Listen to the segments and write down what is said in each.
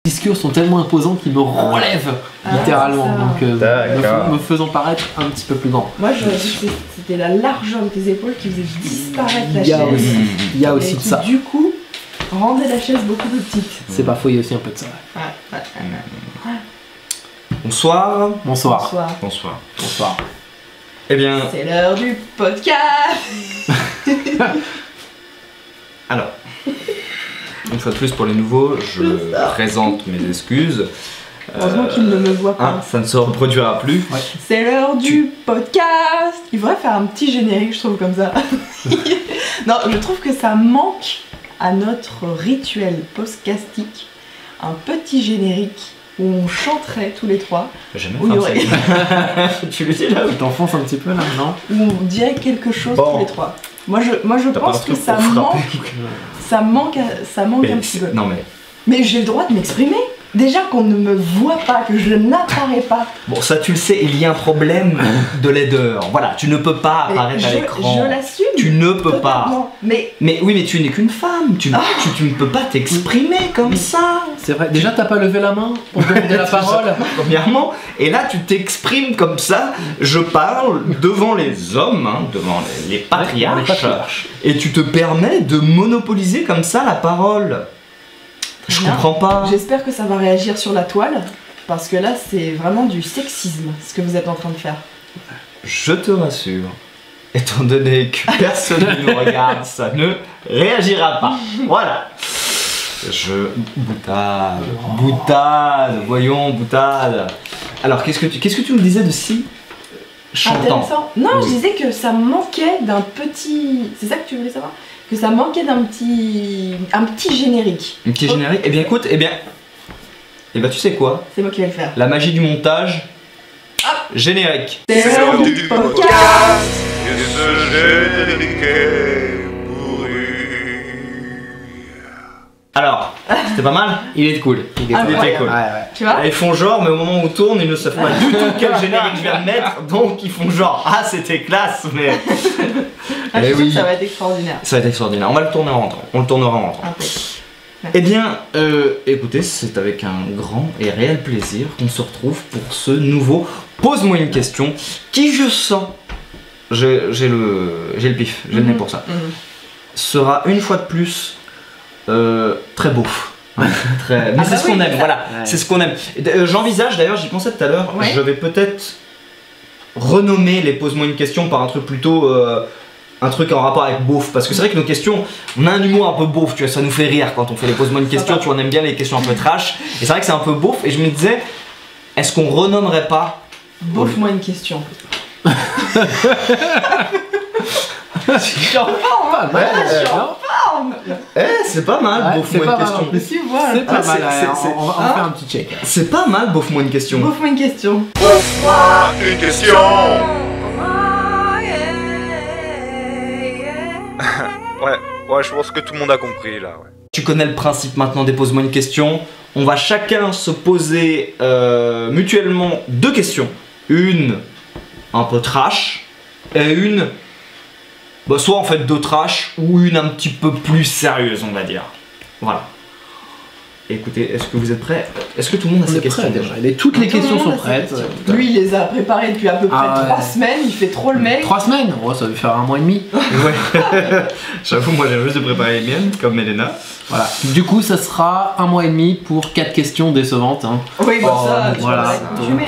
ischios sont tellement imposants qu'ils me relèvent littéralement, donc me faisant paraître un petit peu plus grand. Moi j'aurais dit que c'était la largeur de tes épaules qui faisait disparaître la chaise. Il y a aussi de ça. Du coup, rendait la chaise beaucoup plus petite. C'est pas faux, il y a aussi un peu de ça. Bonsoir. Bonsoir. Bonsoir. Bonsoir. Eh bien... C'est l'heure du podcast. Alors, une fois de plus pour les nouveaux, je présente mes excuses. Heureusement qu'il ne me voit pas. Ça ne se reproduira plus. Ouais. C'est l'heure du podcast. Il faudrait faire un petit générique, je trouve, comme ça. Non, je trouve que ça manque à notre rituel podcastique. Un petit générique où on chanterait tous les trois. J'ai même Où il y aurait... Tu le dis là? Tu t'enfonces un petit peu là, non? Où on dirait quelque chose tous les trois. Moi je pense que ça manque un petit peu. Non mais j'ai le droit de m'exprimer. Déjà qu'on ne me voit pas, que je n'apparais pas. Bon, ça tu le sais, il y a un problème de laideur. Voilà, tu ne peux pas apparaître à l'écran. Je l'assume. Tu ne peux pas. Mais oui, mais tu n'es qu'une femme. Tu ne peux pas t'exprimer comme ça. C'est vrai. Déjà, t'as pas levé la main pour demander la parole. Premièrement, et là tu t'exprimes comme ça. Je parle devant les hommes, devant les patriarches, et tu te permets de monopoliser comme ça la parole. Je comprends pas. J'espère que ça va réagir sur la toile, parce que là c'est vraiment du sexisme ce que vous êtes en train de faire. Je te rassure, étant donné que personne ne nous regarde, ça ne réagira pas. Voilà. Boutade, voyons, boutade. Alors qu'est-ce que tu nous disais de si chantant? Intéressant. Non, je disais que ça manquait d'un petit... C'est ça que tu voulais savoir? Que ça manquait d'un petit... Un petit générique. Un petit générique? Eh bien écoute, tu sais quoi? C'est moi qui vais le faire. La magie du montage. Générique. C'est l'heure du podcast. Et ce générique est pourri. Alors, c'était pas mal? Il est cool. Il était cool. Ouais. Tu vois? Ils font genre, mais au moment où on tourne, ils ne savent pas du tout quel générique je viens de mettre, donc ils font genre, c'était classe, mais... Je trouve que ça va être extraordinaire. Ça va être extraordinaire, on va le tourner en rentrant, on le tournera en rentrant. Eh bien, écoutez, c'est avec un grand et réel plaisir qu'on se retrouve pour ce nouveau Pose-moi une question, qui je sens, j'ai le pif, j'ai le nez pour ça, sera une fois de plus très beau. Mais c'est ce qu'on aime, voilà, c'est ce qu'on aime. J'envisage, d'ailleurs, j'y pensais tout à l'heure, je vais peut-être renommer les Pose-moi une question par un truc plutôt... un truc en rapport avec beauf, parce que c'est vrai que nos questions, on a un humour un peu beauf, tu vois, ça nous fait rire quand on fait les Pose-moi une question, tu vois, on aime bien les questions un peu trash, et c'est vrai que c'est un peu beauf, et je me disais, est-ce qu'on renommerait pas... Beauf-moi une question. J'en forme, c'est pas mal, beauf-moi une question. C'est pas mal, on va faire un petit check. C'est pas mal, beauf-moi une question. Beauf-moi une question. Beauf-moi une question. Ouais, je pense que tout le monde a compris là. Ouais. Tu connais le principe maintenant des Pose-moi une question. On va chacun se poser mutuellement deux questions. Une un peu trash et une soit en fait deux trash ou une un petit peu plus sérieuse, on va dire. Voilà. Écoutez, est-ce que vous êtes prêts? Est-ce que tout le monde a ses questions déjà? Toutes les questions sont prêtes. Lui, il les a préparées depuis à peu près 3 semaines, il fait trop le mec. 3 semaines? Oh, ça va faire 1 mois et demi. Ouais. J'avoue, moi j'ai juste de préparer les miennes, comme Elena. Voilà. Du coup, ça sera 1 mois et demi pour 4 questions décevantes. Oui, ça, voilà. Donc,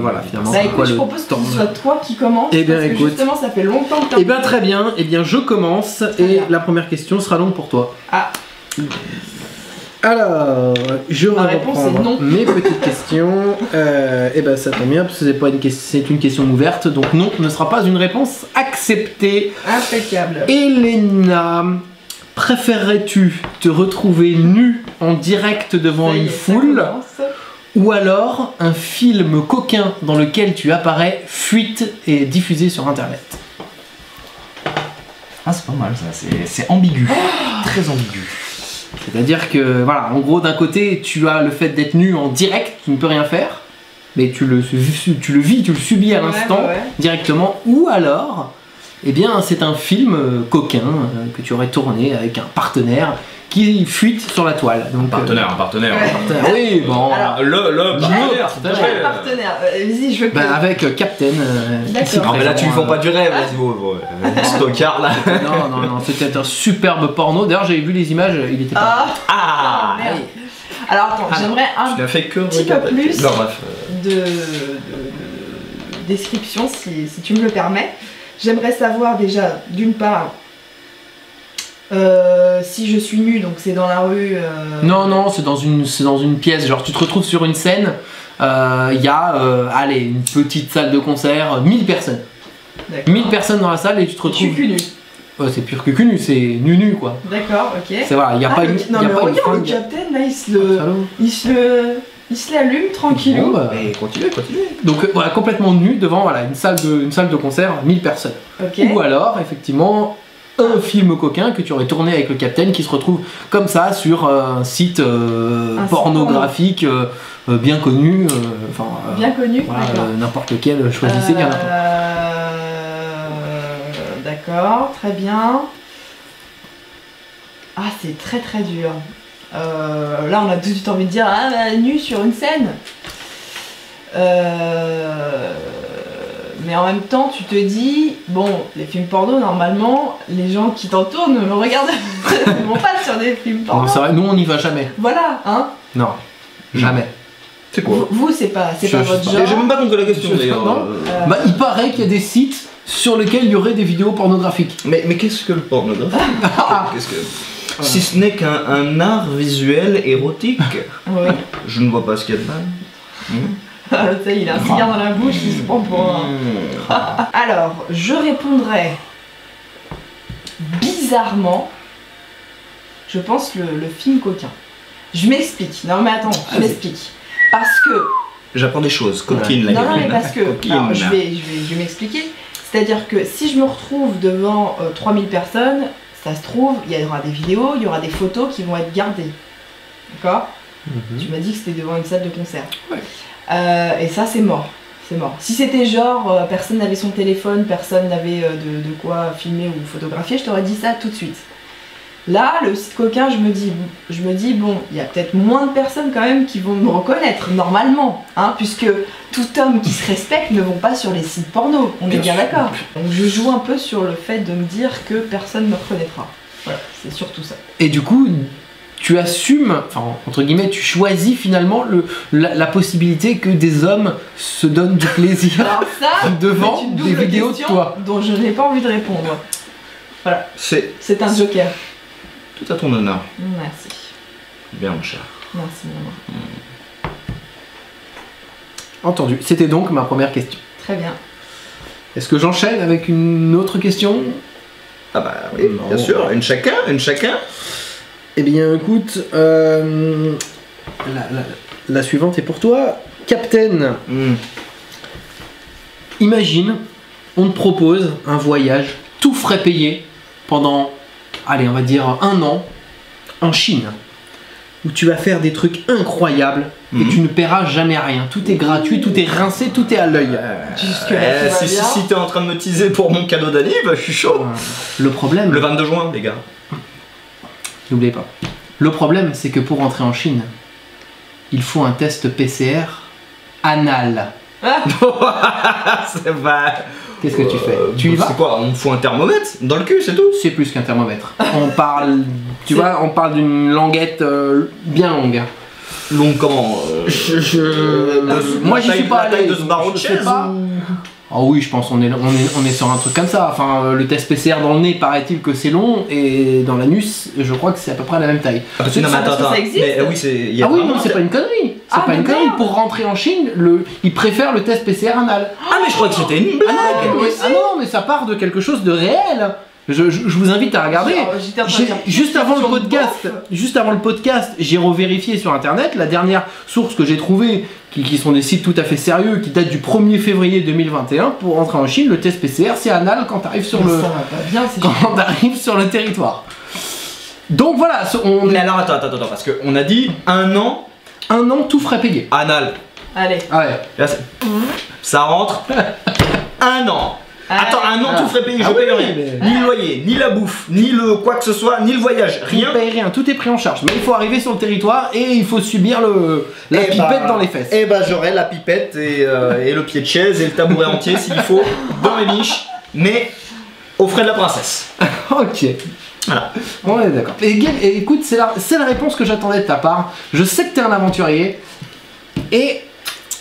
voilà, finalement. Bah écoute, je propose que ce soit toi qui commence. Eh bien, parce que écoute. justement, ça fait longtemps que Eh bien, très bien. Eh bien, je commence. Et la première question sera donc pour toi. Alors, je vais reprendre mes petites questions. Et ben ça tombe bien parce que c'est une question ouverte, donc non, ne sera pas une réponse acceptée. Impeccable. Elena, préférerais-tu te retrouver nue en direct devant une foule, ou alors un film coquin dans lequel tu apparais fuite et diffusé sur internet? Ah, c'est pas mal ça, c'est ambigu, très ambigu. C'est-à-dire que, voilà, en gros, d'un côté, tu as le fait d'être nu en direct, tu ne peux rien faire, mais tu le vis, tu le subis à l'instant, directement, ou alors, eh bien, c'est un film coquin que tu aurais tourné avec un partenaire qui fuite sur la toile. Donc, Un partenaire. oui, bon. Alors, Le partenaire. quel partenaire Vas-y, je veux que... Avec Captain. D'accord. Non mais là tu lui vends pas du rêve, Stockard là. Non, c'était un superbe porno. D'ailleurs, j'avais vu les images, il était pas. Ah merde. Alors attends, j'aimerais un Tu n'as fait que petit peu regarder. plus Non, bref. de description, si tu me le permets. J'aimerais savoir déjà, d'une part, si je suis nue, donc c'est dans la rue. Non, c'est dans une pièce. Genre, tu te retrouves sur une scène. Il y a, allez, une petite salle de concert, 1000 personnes. D'accord. 1000 personnes dans la salle et tu te Je suis retrouves. cul nu. C'est pur que nu, c'est nu quoi. D'accord, ok. C'est voilà, il n'y a pas une. Non y a mais pas une regarde le fringue. capitaine là, Salaud. il se l'allume tranquillou. Bon, bah, Mais continue. donc voilà, complètement nu devant voilà, une salle de concert, 1000 personnes. Ok. Ou alors, effectivement, un film coquin que tu aurais tourné avec le Capitaine qui se retrouve comme ça sur un site pornographique bien connu. Bien connu. Voilà, D'accord. n'importe lequel, choisissez, il y en a pas. D'accord, très bien. Ah, c'est très très dur. Là, on a tout de suite envie de dire nu sur une scène. Mais en même temps, tu te dis, bon, les films porno, normalement, les gens qui t'entourent ne me regardent ne vont pas sur des films porno. Non, c'est vrai, nous on n'y va jamais. Voilà, hein. Non, jamais. C'est quoi Vous, c'est pas Je votre sais genre. J'ai même pas compris la question Je- d'ailleurs. non. Bah, il paraît qu'il y a des sites sur lesquels il y aurait des vidéos pornographiques. Mais qu'est-ce que le pornographe Qu'est-ce que... Si ce n'est qu'un art visuel érotique, Oui. je ne vois pas ce qu'il y a de mal. Ça y est, il a un cigare dans la bouche, il se prend pour un... Alors, je répondrais bizarrement, je pense le film coquin. Je m'explique. Non mais attends, je m'explique. Parce que... J'apprends des choses, coquine la Non, gamine. mais parce que... Coquine. Alors, je vais m'expliquer. C'est-à-dire que si je me retrouve devant 3000 personnes, ça se trouve, il y aura des vidéos, il y aura des photos qui vont être gardées. D'accord ? Tu m'as dit que c'était devant une salle de concert. Ouais. Et ça, c'est mort. C'est mort. Si c'était genre, personne n'avait son téléphone, personne n'avait de quoi filmer ou photographier, je t'aurais dit ça tout de suite. Là, le site coquin, je me dis bon, il y a peut-être moins de personnes quand même qui vont me reconnaître, normalement, hein, puisque tout homme qui se respecte ne vont pas sur les sites porno, on est bien d'accord. Donc je joue un peu sur le fait de me dire que personne ne me reconnaîtra. Voilà, c'est surtout ça. Et du coup, tu assumes, enfin, entre guillemets, tu choisis finalement la possibilité que des hommes se donnent du plaisir Alors ça, devant c'est une des double vidéos de question toi. dont je n'ai pas envie de répondre. Voilà, C'est c'est un joker. tout à ton honneur. Merci. Bien, mon cher. Merci maman. Entendu. C'était donc ma première question. Très bien. Est-ce que j'enchaîne avec une autre question? Ah bah oui, bien sûr. Une chacun. Eh bien, écoute, la suivante est pour toi. Captain, imagine, on te propose un voyage tout frais payé pendant, allez, on va dire 1 an en Chine, où tu vas faire des trucs incroyables et tu ne paieras jamais rien. Tout est gratuit, tout est rincé, tout est à l'œil. Jusque-là, tout va bien. Si t'es en train de me teaser pour mon cadeau d'anniv, je suis chaud. Le problème, Le 22 juin, les gars. n'oubliez pas, le problème, c'est que pour entrer en Chine, il faut un test PCR anal. C'est vrai. Qu'est-ce que tu fais? Tu y vas? C'est quoi? On me fout un thermomètre dans le cul, c'est tout? C'est plus qu'un thermomètre. On parle, tu vois, on parle d'une languette bien longue. Donc comment Moi, j'y suis pas allé. taille de ce barreau de je sais chaise pas. Ah oui, je pense on est sur un truc comme ça. Enfin, le test PCR dans le nez, paraît-il que c'est long, et dans l'anus, je crois que c'est à peu près la même taille. Ah, Non, mais attends, ça existe. Mais, oui, c'est. il y a Ah oui, vraiment non, c'est un- pas une connerie. C'est Ah, pas une mais connerie. merde. Pour rentrer en Chine, ils préfèrent le test PCR anal. Ah, mais je crois que c'était une blague. Ah non, mais ça part de quelque chose de réel. Je vous invite à regarder. J'étais en train de dire, Juste avant le sur le podcast, j'ai revérifié sur internet. La dernière source que j'ai trouvée, qui sont des sites tout à fait sérieux, qui datent du 1er février 2021, pour entrer en Chine, le test PCR c'est anal quand t'arrives sur Mais le ça va pas bien, c'est quand t'arrives sur le territoire. Donc voilà, Mais alors, attends, parce qu'on a dit 1 an 1 an tout frais payé. anal. Allez. Ah ouais. Là, ça rentre 1 an. Attends, un an, tout frais payé, je paye oui, rien. mais- Ni le loyer, ni la bouffe, ni le quoi que ce soit, ni le voyage, Rien. rien. Paye rien, tout est pris en charge. Mais il faut arriver sur le territoire et il faut subir la Eh pipette bah, dans les fesses. Eh bah j'aurai la pipette et le pied de chaise et le tabouret entier s'il faut, dans les niches, mais aux frais de la princesse. Ok. Voilà. On est d'accord. Et écoute, c'est la réponse que j'attendais de ta part. Je sais que t'es un aventurier. Et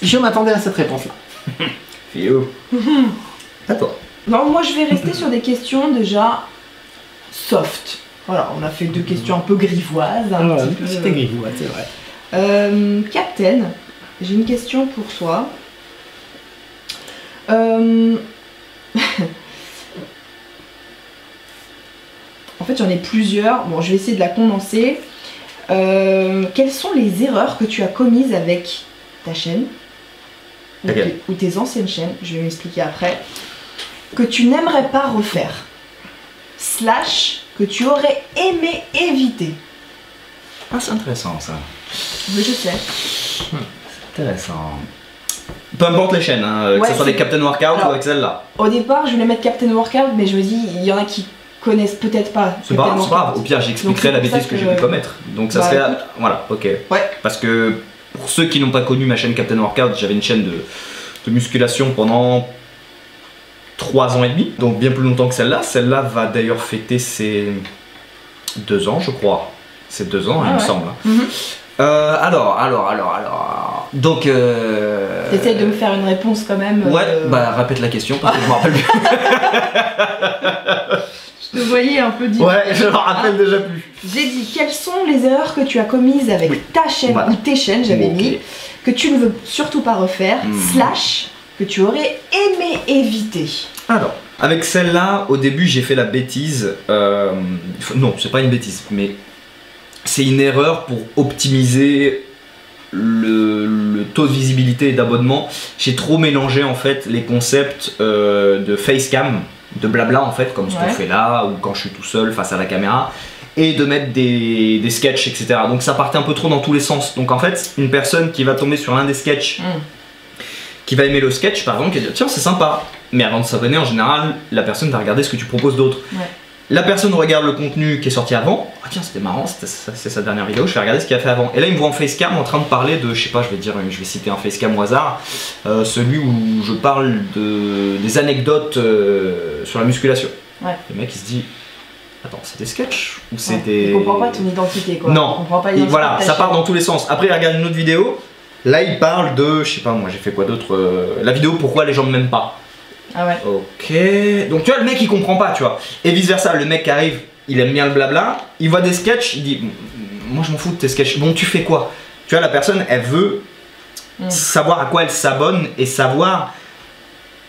je m'attendais à cette réponse-là. Fio. À toi. Non, moi je vais rester sur des questions déjà soft. Voilà, on a fait 2 questions un peu grivoises. Un petit peu. C'était gris, ouais, c'est vrai. Captain, j'ai une question pour toi. En fait, j'en ai plusieurs. Bon, je vais essayer de la condenser. Quelles sont les erreurs que tu as commises avec ta chaîne Laquelle ? ou tes anciennes chaînes, je vais m'expliquer après, que tu n'aimerais pas refaire, / que tu aurais aimé éviter? Ah, c'est intéressant ça. Oui, je sais. Intéressant. Peu importe les chaînes, hein, que Ouais, ce soit c'est- des Captain Workout Alors, ou avec celle-là. Au départ, je voulais mettre Captain Workout, mais je me dis, il y en a qui connaissent peut-être pas. C'est pas Captain grave, c'est pas grave. Workout. Au pire, j'expliquerai Donc, la c'est pour bêtise ça que j'ai que- pu commettre. Donc ça Bah, serait. écoute. Voilà, ok. Ouais. Parce que pour ceux qui n'ont pas connu ma chaîne Captain Workout, j'avais une chaîne de musculation pendant 3 ans et demi, donc bien plus longtemps que celle-là. Celle-là va d'ailleurs fêter ses 2 ans, je crois. C'est 2 ans, Ah il me ouais. semble. Mhm. Alors. Donc. T'essayes de me faire une réponse quand même. Ouais, bah répète la question parce que je me rappelle plus. Je te voyais un peu dire. Ouais, je me rappelle déjà plus. J'ai dit, quelles sont les erreurs que tu as commises avec Oui. ta chaîne Voilà. ou tes chaînes, j'avais Ok. mis, que tu ne veux surtout pas refaire, / que tu aurais aimé éviter. Alors, avec celle-là, au début, j'ai fait la bêtise. Non, c'est pas une bêtise, mais c'est une erreur pour optimiser le taux de visibilité et d'abonnement. J'ai trop mélangé en fait les concepts de facecam, de blabla en fait, comme ce qu'on Ouais. fait là, ou quand je suis tout seul face à la caméra, et de mettre des sketchs, etc. Donc ça partait un peu trop dans tous les sens. Donc en fait, une personne qui va tomber sur l'un des sketchs, qui va aimer le sketch par exemple, qui va dire tiens c'est sympa, mais avant de s'abonner en général la personne va regarder ce que tu proposes d'autre. Ouais. La personne regarde le contenu qui est sorti avant, ah tiens c'était marrant, c'est sa dernière vidéo, je vais regarder ce qu'il a fait avant. Et là il me voit en facecam en train de parler de, je sais pas, je vais citer un facecam au hasard, celui où je parle des anecdotes sur la musculation. Ouais. Le mec il se dit attends c'est des sketchs ou c'est Ouais. des... Il comprend pas ton identité quoi. Non. Il comprend pas Et l'identité voilà, de ta ça part chaîne. dans tous les sens. Après, il regarde une autre vidéo. Là, il parle de, je sais pas moi, j'ai fait quoi d'autre la vidéo pourquoi les gens ne m'aiment pas. Ah ouais. Ok. Donc tu vois, le mec il comprend pas, tu vois. Et vice versa, le mec qui arrive, il aime bien le blabla, il voit des sketchs, il dit, moi je m'en fous de tes sketchs. Bon, tu fais quoi? Tu vois, la personne, elle veut savoir à quoi elle s'abonne et savoir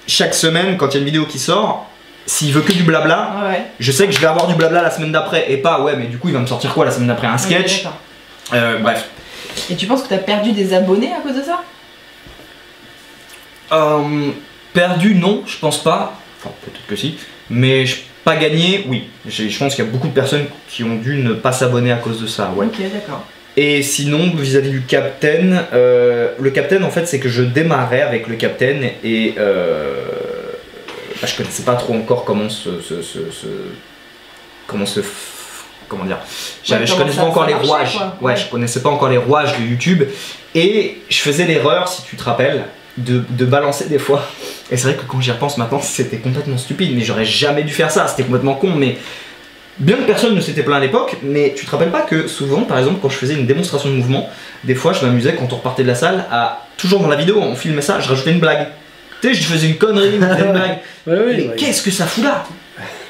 chaque semaine quand il y a une vidéo qui sort. S'il veut que du blabla, Ah ouais. je sais que je vais avoir du blabla la semaine d'après et pas ouais mais du coup il va me sortir quoi la semaine d'après, un sketch. Oui, d'accord. Bref. Et tu penses que tu as perdu des abonnés à cause de ça? Perdu non, je pense pas. Enfin peut-être que si. Mais pas gagné, oui. Je pense qu'il y a beaucoup de personnes qui ont dû ne pas s'abonner à cause de ça, ouais. Ok, d'accord. Et sinon, vis-à-vis du Captain, le Captain en fait c'est que je démarrais avec le Captain et je connaissais pas trop encore comment comment dire, je comment connaissais ça- pas encore ça les marchait, rouages, quoi. ouais, Ouais. je connaissais pas encore les rouages de YouTube et je faisais l'erreur, si tu te rappelles, de balancer des fois. Et c'est vrai que quand j'y repense maintenant, c'était complètement stupide, mais j'aurais jamais dû faire ça, c'était complètement con, mais bien que personne ne s'était plaint à l'époque, mais tu te rappelles pas que souvent, par exemple, quand je faisais une démonstration de mouvement, des fois je m'amusais quand on repartait de la salle à, toujours dans la vidéo, on filmait ça, je rajoutais une blague. Tu sais, je faisais une connerie, je faisais une blague. Mais qu'est-ce que ça fout là?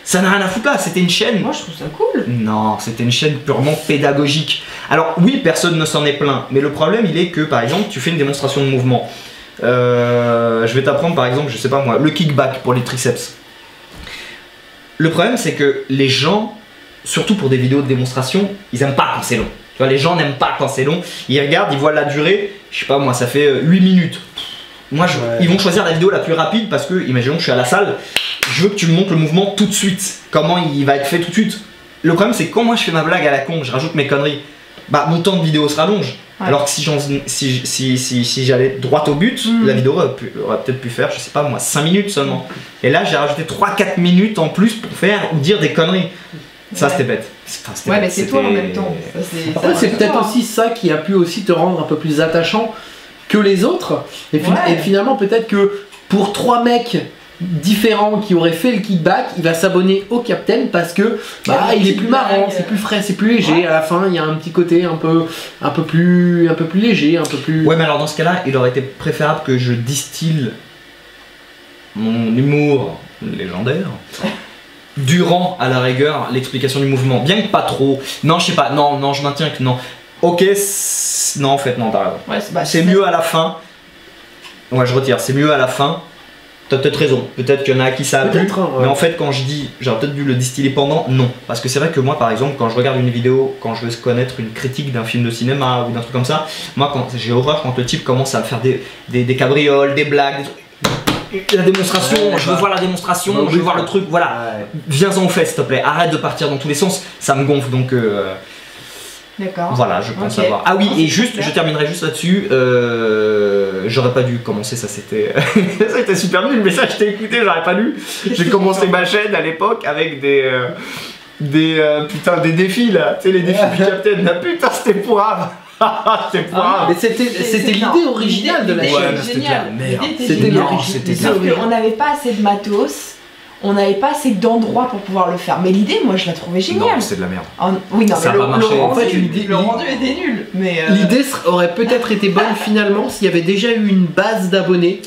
Ça n'a rien à foutre là, c'était une chaîne. Moi je trouve ça cool. Non, c'était une chaîne purement pédagogique. Alors oui, personne ne s'en est plaint, mais le problème il est que par exemple, tu fais une démonstration de mouvement. Je vais t'apprendre par exemple, je sais pas moi, le kickback pour les triceps. Le problème c'est que les gens, surtout pour des vidéos de démonstration, ils aiment pas quand c'est long. Tu vois, les gens n'aiment pas quand c'est long. Ils regardent, ils voient la durée, je sais pas moi, ça fait 8 minutes. Moi, ils vont choisir la vidéo la plus rapide parce que, imaginons que je suis à la salle, je veux que tu me montres le mouvement tout de suite. Comment il va être fait tout de suite. Le problème, c'est que quand moi je fais ma blague à la con, je rajoute mes conneries, bah mon temps de vidéo se rallonge. Alors que si j'allais droit au but, la vidéo aurait peut-être pu faire, je sais pas moi, 5 minutes seulement. Et là, j'ai rajouté 3-4 minutes en plus pour faire ou dire des conneries. Ça, c'était bête. Ouais, mais c'est toi en même temps. Après, c'est peut-être aussi ça qui a pu aussi te rendre un peu plus attachant que les autres. Et finalement, peut-être que pour 3 mecs différents qui auraient fait le kickback, il va s'abonner au Captain parce que il est plus marrant, c'est plus frais, c'est plus léger. À la fin, il y a un petit côté un peu plus léger, un peu plus. Ouais, mais alors dans ce cas-là, il aurait été préférable que je distille mon humour légendaire durant, à la rigueur, l'explication du mouvement. Bien que pas trop. Non, je sais pas. Non, je maintiens que non. Ok, non, en fait, non, t'as raison. Ouais, c'est mieux à la fin. Ouais, je retire. C'est mieux à la fin. T'as peut-être raison. Peut-être qu'il y en a à qui ça a plu. Mais en fait, quand je dis, j'aurais peut-être dû le distiller pendant, non. Parce que c'est vrai que moi, par exemple, quand je regarde une vidéo, quand je veux connaître une critique d'un film de cinéma ou d'un truc comme ça, moi, j'ai horreur quand le type commence à faire des cabrioles, des blagues, la démonstration, je veux voir la démonstration, je veux voir le truc, voilà. Viens-en au fait, s'il te plaît. Arrête de partir dans tous les sens, ça me gonfle, donc... D'accord. Voilà, je pense avoir. Ah oui, et juste, je terminerai juste là-dessus. J'aurais pas dû commencer, ça c'était. Ça c'était super nul, mais ça je t'ai écouté, j'aurais pas dû. J'ai commencé ma chaîne à l'époque avec des défis là. Tu sais, les défis du Captain. Ah, putain, c'était pourrave. C'était pourrave. Mais c'était l'idée originale de la chaîne. C'était de la merde. C'était l'original. On n'avait pas assez de matos. On n'avait pas assez d'endroits pour pouvoir le faire. Mais l'idée, moi, je la trouvais géniale. Non, c'est de la merde. Oui, non, ça mais a pas marché. En fait, le rendu était nul. L'idée aurait peut-être été bonne finalement s'il y avait déjà eu une base d'abonnés.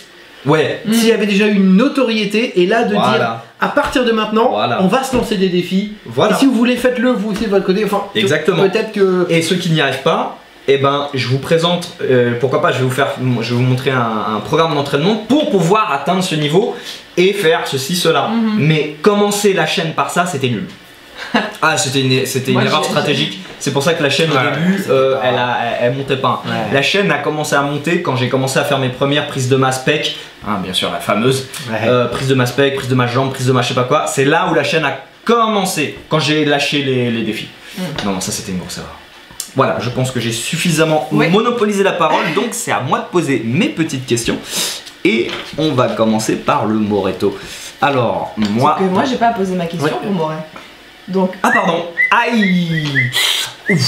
Ouais. S'il y avait déjà eu une notoriété. Et là, de dire, à partir de maintenant, on va se lancer des défis. Et si vous voulez, faites-le vous aussi de votre côté. Enfin, exactement. Peut-être que... Et ceux qui n'y arrivent pas, eh ben, je vous présente, pourquoi pas, je vais vous montrer un programme d'entraînement pour pouvoir atteindre ce niveau et faire ceci, cela. Mais commencer la chaîne par ça, c'était nul. Ah, c'était une erreur stratégique. C'est pour ça que la chaîne au début, elle montait pas. Ouais. La chaîne a commencé à monter quand j'ai commencé à faire mes premières prises de masse pec. Hein, bien sûr, la fameuse prise de masse pec, prise de masse jambe, prise de masse je sais pas quoi. C'est là où la chaîne a commencé, quand j'ai lâché les défis. Non, ça c'était une grosse erreur. Voilà, je pense que j'ai suffisamment monopolisé la parole, donc c'est à moi de poser mes petites questions. Et on va commencer par le Moretto. Alors, moi... Sauf que moi, j'ai pas posé ma question pour Moret. Donc... Ah pardon. Aïe. Ouf.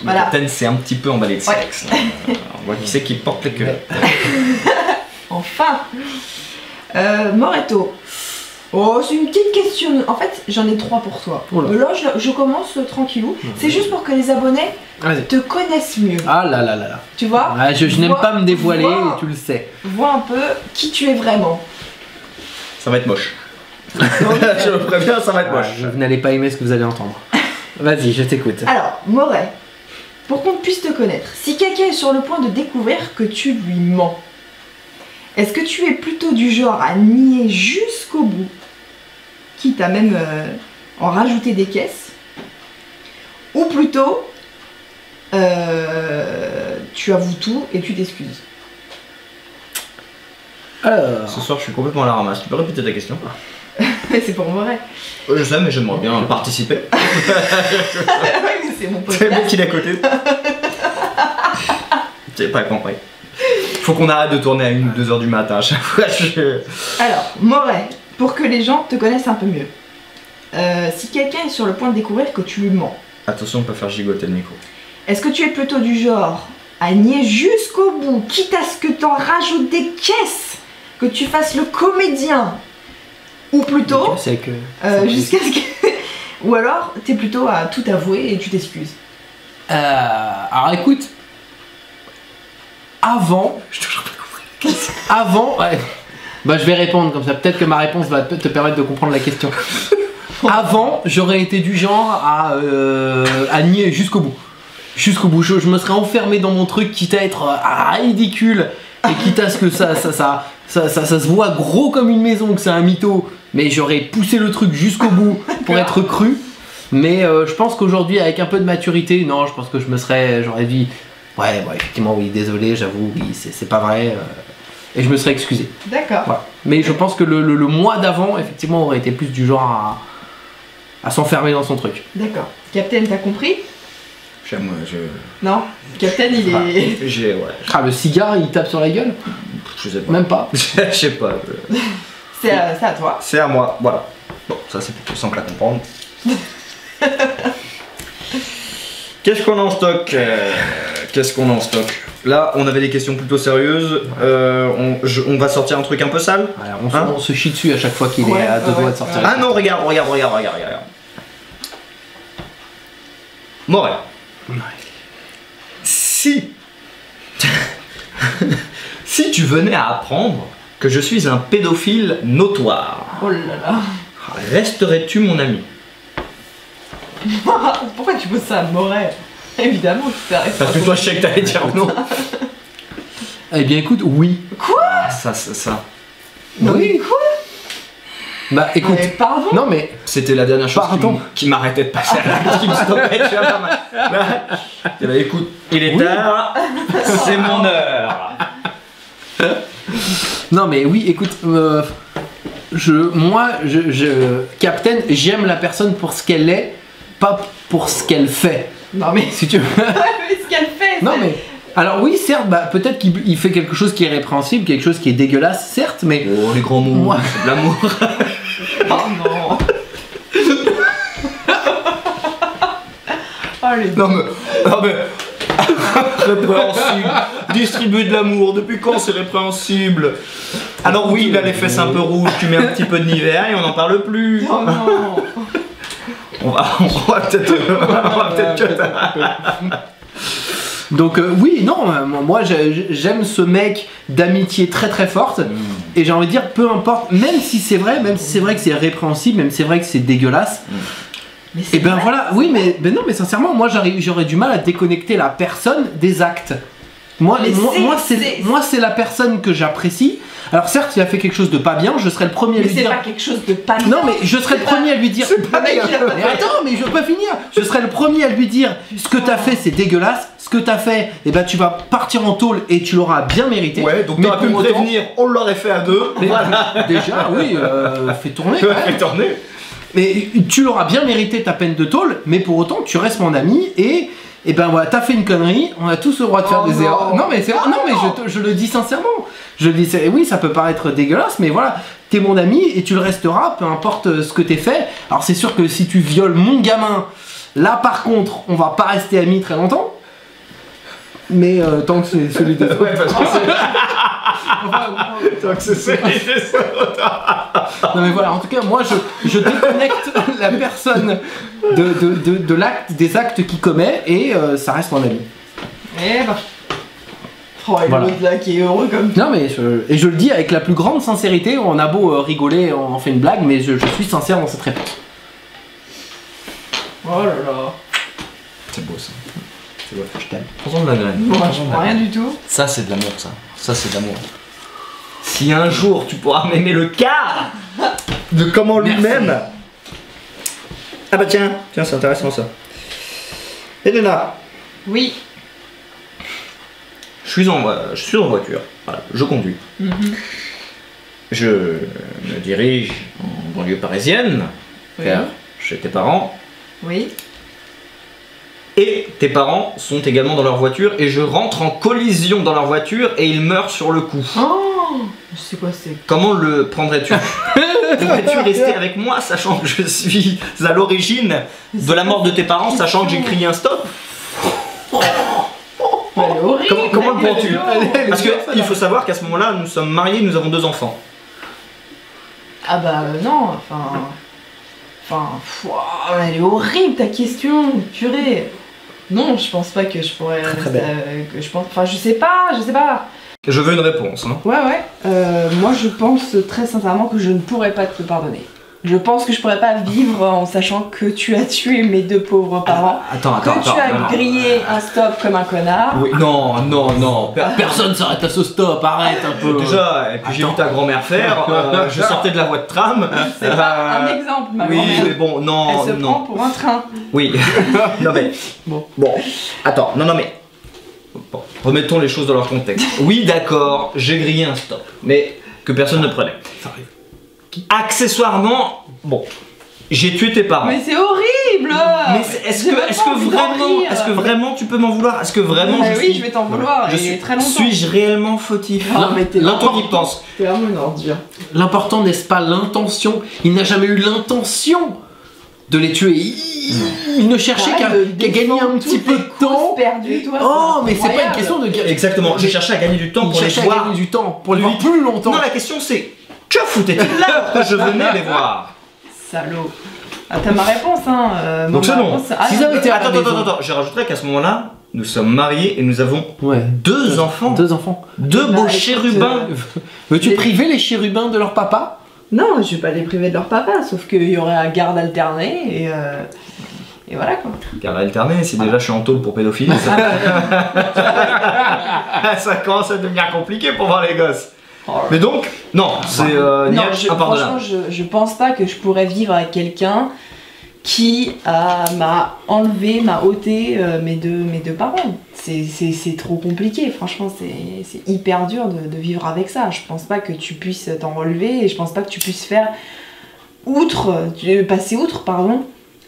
Voilà. Le Captain s'est un petit peu emballé de sexe. On voit qui c'est qui porte les queues. Enfin Moretto. Oh, c'est une petite question. En fait, j'en ai 3 pour toi. Là, je commence tranquillou. C'est juste pour que les abonnés te connaissent mieux. Ah là là là là. Tu vois, je n'aime pas me dévoiler, et tu le sais. Vois un peu qui tu es vraiment. Ça va être moche. Je me préviens, ça va être moche. Vous n'allez pas aimer ce que vous allez entendre. Vas-y, je t'écoute. Alors, Moret, pour qu'on puisse te connaître, si quelqu'un est sur le point de découvrir que tu lui mens, est-ce que tu es plutôt du genre à nier jusqu'au bout, quitte à même en rajouter des caisses, ou plutôt tu avoues tout et tu t'excuses? Alors... Ce soir je suis complètement à la ramasse, tu peux répéter ta question? C'est pour Moret. Je sais, mais j'aimerais bien participer. C'est mon podcast. C'est le mec qui est à côté. J'ai pas compris. Faut qu'on arrête de tourner à 1 ou 2 heures du matin à chaque fois. Alors, Moret, pour que les gens te connaissent un peu mieux, si quelqu'un est sur le point de découvrir que tu lui mens, attention, on peut faire gigoter le micro. Est-ce que tu es plutôt du genre à nier jusqu'au bout, quitte à ce que t'en rajoutes des caisses, que tu fasses le comédien, ou plutôt jusqu'à ce que... Ou alors, t'es plutôt à tout avouer et tu t'excuses? Alors écoute, avant, bah je vais répondre comme ça, peut-être que ma réponse va te permettre de comprendre la question. Avant, j'aurais été du genre à nier jusqu'au bout. Jusqu'au bout, je me serais enfermé dans mon truc, quitte à être ridicule, et quitte à ce que ça se voit gros comme une maison, que c'est un mytho, mais j'aurais poussé le truc jusqu'au bout pour être cru. Mais je pense qu'aujourd'hui, avec un peu de maturité, non, je pense que j'aurais dit, ouais, effectivement, oui, désolé, j'avoue, oui, c'est pas vrai, et je me serais excusé. D'accord. Voilà. Mais je pense que le mois d'avant, effectivement, aurait été plus du genre à s'enfermer dans son truc. D'accord. Captain, t'as compris? Non, Captain il est... Ah, le cigare il tape sur la gueule? Je sais pas. Même pas. Je sais pas. C'est à toi. C'est à moi, voilà. Bon, ça c'est plus simple à comprendre. Qu'est-ce qu'on a en stock? Là, on avait des questions plutôt sérieuses. On va sortir un truc un peu sale. Ouais, on se chie dessus à chaque fois qu'il est à deux doigts de sortir. Ah non, regarde. Morel. Si tu venais à apprendre que je suis un pédophile notoire, Oh là là. resterais-tu mon ami? Pourquoi tu poses ça à Morel? Évidemment que tu t'arrêtes. Parce que toi, je sais que t'allais dire non. Eh bien écoute, oui. Ça. Non, Oui. mais quoi? Bah écoute. Mais pardon? Non mais. C'était la dernière chose Pardon. qui m'arrêtait de passer à l'acte, qui me stoppait. Tu vois, eh ben, écoute, il est tard, c'est mon heure. Non mais oui, écoute, Captain, j'aime la personne pour ce qu'elle est, pas pour ce qu'elle fait. Non mais... Si tu veux. mais ce qu'elle fait, Non c'est- mais. Alors oui, certes, bah, peut-être qu'il fait quelque chose qui est répréhensible, quelque chose qui est dégueulasse, certes, mais. Oh, les grands mots, Moi- c'est de l'amour. Oh non. Oh les... Non mais... répréhensible. Distribuer de l'amour, depuis quand c'est répréhensible? Alors oui, il a les fesses un peu rouges, tu mets un petit peu de Nivea et on n'en parle plus. Oh non. On va peut-être Donc oui, non, moi j'aime ce mec d'amitié très très forte, et j'ai envie de dire, peu importe, même si c'est vrai que c'est répréhensible, même si c'est vrai que c'est dégueulasse, Mais c'est et ben vrai. voilà, oui, mais non, mais sincèrement, moi j'aurais du mal à déconnecter la personne des actes. Moi, Mais moi c'est la personne que j'apprécie. Alors certes, il a fait quelque chose de pas bien, je serais le premier à Mais lui c'est dire. pas quelque chose de pas bien. Non mais je serais le premier à lui dire. Le mec, il a pas Mais fait. attends, mais je veux pas finir. Je serais le premier à lui dire ce que t'as fait c'est dégueulasse. Ce que t'as fait, et ben tu vas partir en tôle et tu l'auras bien mérité. Ouais, donc mais t'aurais pu me pour autant- prévenir, on l'aurait fait à deux. Mais Voilà. déjà, oui, fais tourner. quand même. Fais tourner. Mais tu l'auras bien mérité ta peine de tôle, mais pour autant tu restes mon ami et ben voilà, t'as fait une connerie, on a tous le droit de faire Oh des non. erreurs. Non mais c'est Oh non mais non. je le dis sincèrement. Je le dis, oui, ça peut paraître dégueulasse, mais voilà, t'es mon ami et tu le resteras, peu importe ce que t'es fait. Alors c'est sûr que si tu violes mon gamin, là par contre, on va pas rester amis très longtemps. Mais tant que c'est celui de Ouais, parce que c'est. Donc c'est celui des Non mais voilà, en tout cas, moi je déconnecte la personne de l'acte, des actes qu'il commet et ça reste mon ami. Eh ben. Oh, et Voilà. l'autre là qui est heureux comme Non mais je le dis avec la plus grande sincérité, on a beau rigoler, on en fait une blague, mais je suis sincère dans cette réponse. Oh là là. C'est beau ça. C'est beau. Je t'aime. Prends-en de la graine. Moi, je Prends-en de la prends rien graine. du tout. Ça c'est de l'amour ça. Ça c'est de l'amour. Si un jour tu pourras m'aimer le quart de comment lui-même. Ah bah tiens, c'est intéressant ça. Elena, Oui. je suis en voiture, voilà, je conduis. Je me dirige en banlieue parisienne, Oui. vers chez tes parents. Oui. Et tes parents sont également dans leur voiture et je rentre en collision dans leur voiture et ils meurent sur le coup. Oh. Je sais quoi c'est. Comment le prendrais-tu? Pourrais-tu rester avec moi sachant que je suis à l'origine de la mort de tes parents, sachant que j'ai crié un stop? Elle est horrible. Comment le prends-tu? Elle est Parce bien, qu'il faut savoir qu'à ce moment-là, nous sommes mariés, nous avons 2 enfants. Ah bah non, elle est horrible ta question, purée. Non, je pense pas que je pourrais Très rester, que je pense, enfin je sais pas. Je veux une réponse. Hein. Ouais. Moi je pense très sincèrement que je ne pourrais pas te le pardonner. Je pense que je pourrais pas vivre en sachant que tu as tué mes 2 pauvres parents, Attends. que tu as grillé un stop comme un connard. Oui, non. Personne s'arrête à ce stop, arrête un peu. Déjà, et puis j'ai vu ta grand-mère faire, je sortais de la voie de tram. C'est pas un exemple, ma Oui, grand-mère. mais bon, Elle se prend pour un train. Oui. Non mais. Bon. Attends, non mais. Bon, remettons les choses dans leur contexte. Oui, d'accord, j'ai grillé un stop, mais que personne ne prenait. Ça arrive. Accessoirement, bon, j'ai tué tes parents. Mais c'est horrible. horrible. est-ce que vraiment tu peux m'en vouloir? Est-ce que vraiment oui, je vais t'en vouloir, et très longtemps. Suis-je réellement fautif? Non, mais t'es l'important. T'es vraiment une ordure. L'important, n'est-ce pas, l'intention? Il n'a jamais eu l'intention de les tuer. Il ne cherchait qu'à gagner un petit peu de temps. Oh, mais c'est pas une question de... Exactement, je cherchais à gagner du temps pour les voir. Gagner du temps, pour les voir plus longtemps. Non, la question c'est, que foutait-il là que je venais les voir? Salaud. Ah, t'as ma réponse, hein. Donc c'est non. Attends, je rajouterais qu'à ce moment-là, nous sommes mariés et nous avons deux enfants. Deux enfants. Deux beaux chérubins. Veux-tu priver les chérubins de leur papa? Non, je vais pas les priver de leur papa, sauf qu'il y aurait un garde alterné et voilà quoi. Garde alterné, si déjà je suis en tôle pour pédophilie, ça commence à devenir compliqué pour voir les gosses. Mais donc, non, c'est franchement, je pense pas que je pourrais vivre avec quelqu'un qui m'a enlevé, m'a ôté mes deux parents. C'est trop compliqué, franchement, c'est hyper dur de vivre avec ça. Je pense pas que tu puisses t'en relever et je pense pas que tu puisses passer outre,